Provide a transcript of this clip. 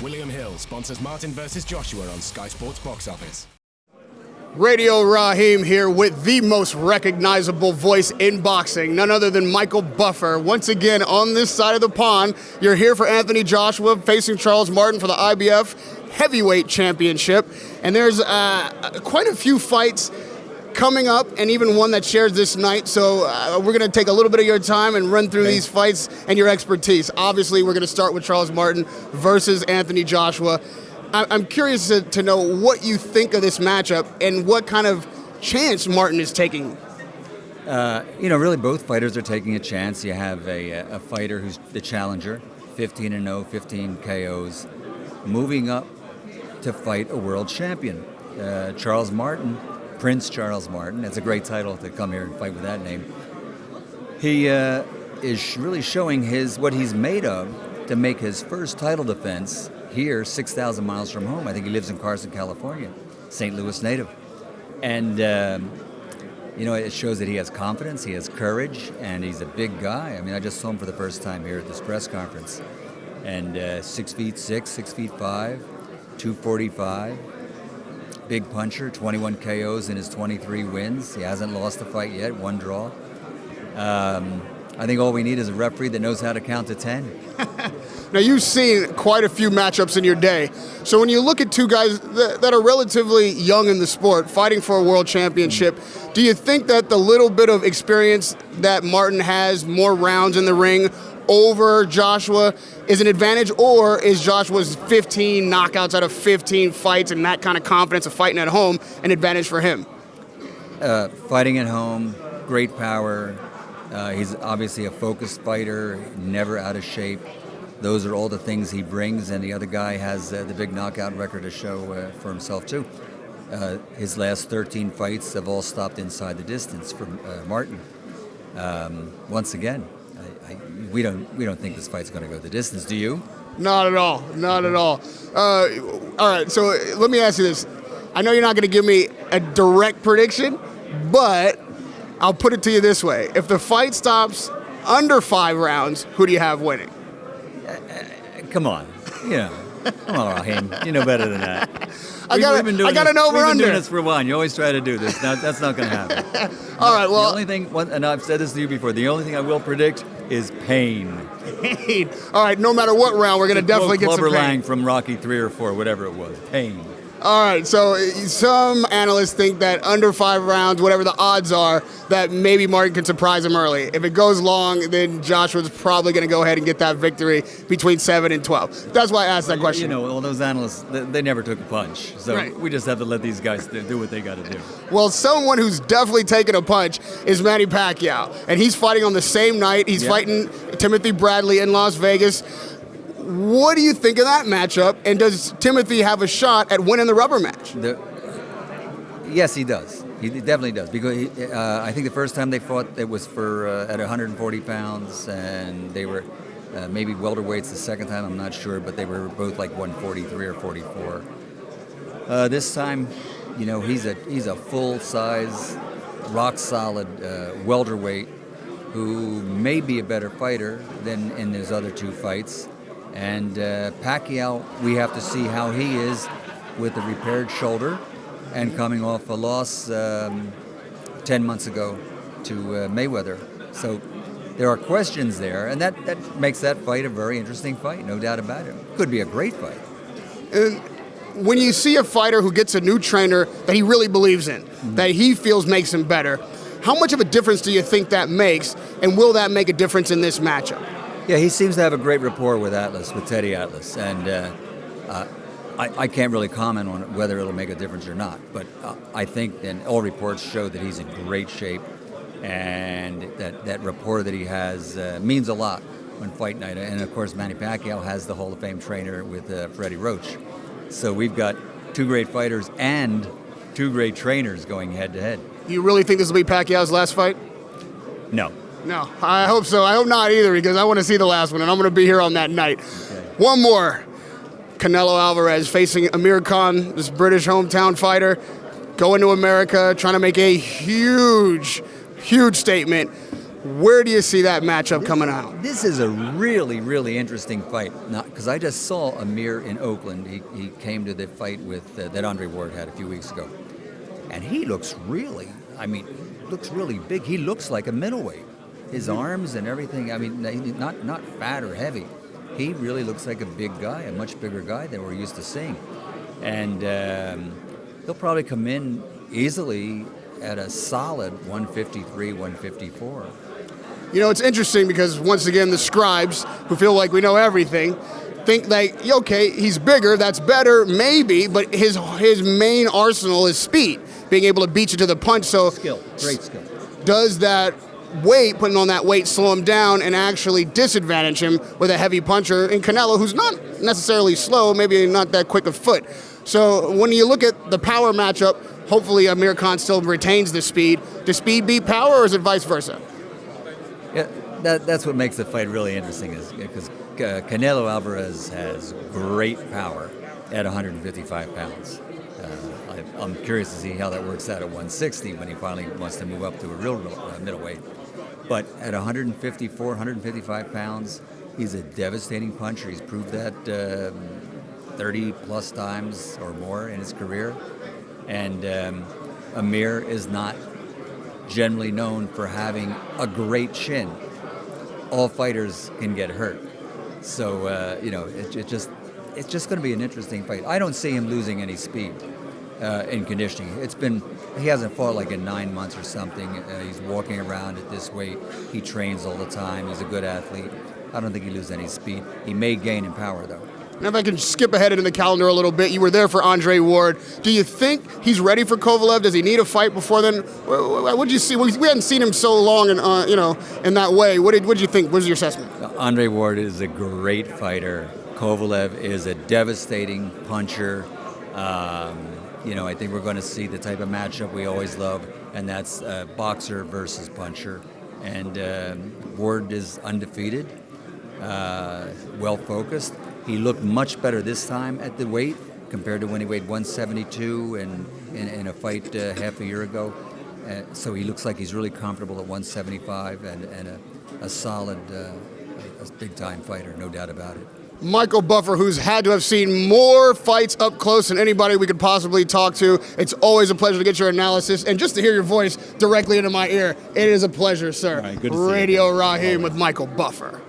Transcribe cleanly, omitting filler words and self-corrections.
William Hill sponsors Martin vs. Joshua on Sky Sports Box Office. Radio Raheem here with the most recognizable voice in boxing, none other than Michael Buffer. Once again, on this side of the pond, you're here for Anthony Joshua facing Charles Martin for the IBF Heavyweight Championship. And there's quite a few fights coming up, and even one that shares this night. So we're going to take a little bit of your time and run through these fights and your expertise. Obviously, we're going to start with Charles Martin versus Anthony Joshua. I'm curious to know what you think of this matchup and what kind of chance Martin is taking. Really both fighters are taking a chance. You have a fighter who's the challenger, 15-0, 15 KOs, moving up to fight a world champion. Charles Martin, Prince Charles Martin, it's a great title to come here and fight with that name. He is really showing what he's made of to make his first title defense here 6,000 miles from home. I think he lives in Carson, California, St. Louis native. And, it shows that he has confidence, he has courage, and he's a big guy. I mean, I just saw him for the first time here at this press conference. And 6'6", 6'5", 245. Big puncher, 21 KOs in his 23 wins. He hasn't lost a fight yet, one draw. I think all we need is a referee that knows how to count to 10. Now, you've seen quite a few matchups in your day. So when you look at two guys that are relatively young in the sport, fighting for a world championship, do you think that the little bit of experience that Martin has, more rounds in the ring over Joshua, is an advantage, or is Joshua's 15 knockouts out of 15 fights and that kind of confidence of fighting at home an advantage for him? Fighting at home, great power. He's obviously a focused fighter, never out of shape. Those are all the things he brings, and the other guy has the big knockout record to show for himself too. His last 13 fights have all stopped inside the distance for Martin. Once again, we don't think this fight's going to go the distance. Do you? Not at all. Not at all. All right, so let me ask you this. I know you're not going to give me a direct prediction, but I'll put it to you this way. If the fight stops under 5 rounds, who do you have winning? Come on. Come on, Raheem. You know better than that. I got an over-under. We've been doing this for a while. You always try to do this. Now, that's not going to happen. All right, well. The only thing, and I've said this to you before, the only thing I will predict is pain. Pain. All right, no matter what round, we're going to definitely get some pain. Clubber Lang from Rocky 3 or 4, whatever it was. Pain. All right, so some analysts think that under 5 rounds, whatever the odds are, that maybe Martin can surprise him early. If it goes long, then Joshua's probably going to go ahead and get that victory between 7 and 12. That's why I asked that question. All those analysts, they never took a punch. So We just have to let these guys do what they got to do. Well, someone who's definitely taken a punch is Manny Pacquiao, and he's fighting on the same night. He's fighting Timothy Bradley in Las Vegas. What do you think of that matchup, and does Timothy have a shot at winning the rubber match? Yes, he does. He definitely does, because I think the first time they fought, it was for at 140 pounds, and they were maybe welterweights the second time, I'm not sure, but they were both like 143 or 44. This time, he's a full-size, rock-solid welterweight who may be a better fighter than in his other 2 fights. And Pacquiao, we have to see how he is with a repaired shoulder and coming off a loss 10 months ago to Mayweather. So there are questions there, and that makes that fight a very interesting fight, no doubt about it. Could be a great fight. And when you see a fighter who gets a new trainer that he really believes in, that he feels makes him better, how much of a difference do you think that makes, and will that make a difference in this matchup? Yeah, he seems to have a great rapport with Teddy Atlas, and I can't really comment on whether it'll make a difference or not, but I think, and all reports show that he's in great shape, and that rapport that he has means a lot on fight night. And of course, Manny Pacquiao has the Hall of Fame trainer with Freddie Roach. So we've got 2 great fighters and 2 great trainers going head-to-head. You really think this will be Pacquiao's last fight? No. No, I hope so. I hope not either, because I want to see the last one, and I'm going to be here on that night. Okay. One more. Canelo Alvarez facing Amir Khan, this British hometown fighter, going to America, trying to make a huge, huge statement. Where do you see that matchup coming out? This is a really, really interesting fight. Because I just saw Amir in Oakland. He came to the fight with that Andre Ward had a few weeks ago, and he looks really big. He looks like a middleweight. His arms and everything. I mean, not fat or heavy. He really looks like a big guy, a much bigger guy than we're used to seeing, and he'll probably come in easily at a solid 153, 154. You know, it's interesting because, once again, the scribes, who feel like we know everything, think like, okay, he's bigger, that's better, maybe, but his main arsenal is speed, being able to beat you to the punch. So Skill, great skill. Does that weight, putting on that weight, slow him down and actually disadvantage him with a heavy puncher in Canelo, who's not necessarily slow, maybe not that quick of foot? So when you look at the power matchup, hopefully Amir Khan still retains the speed. Does speed beat power, or is it vice versa? Yeah, that's what makes the fight really interesting, is because Canelo Alvarez has great power at 155 pounds. I'm curious to see how that works out at 160 when he finally wants to move up to a real middleweight. But at 154, 155 pounds, he's a devastating puncher. He's proved that 30-plus times or more in his career. And Amir is not generally known for having a great chin. All fighters can get hurt. So, it's just going to be an interesting fight. I don't see him losing any speed in conditioning. He hasn't fought like in 9 months or something. He's walking around at this weight. He trains all the time. He's a good athlete. I don't think he loses any speed. He may gain in power, though. Now, if I can skip ahead into the calendar a little bit, you were there for Andre Ward. Do you think he's ready for Kovalev? Does he need a fight before then? What did you see? We hadn't seen him so long, in that way. What did you think? What was your assessment? Andre Ward is a great fighter. Kovalev is a devastating puncher. I think we're going to see the type of matchup we always love, and that's boxer versus puncher. And Ward is undefeated, well-focused. He looked much better this time at the weight compared to when he weighed 172 in a fight half a year ago. So he looks like he's really comfortable at 175 and a solid, a big-time fighter, no doubt about it. Michael Buffer, who's had to have seen more fights up close than anybody we could possibly talk to. It's always a pleasure to get your analysis and just to hear your voice directly into my ear. It is a pleasure, sir. All right, good to see you. Radio Raheem with Michael Buffer.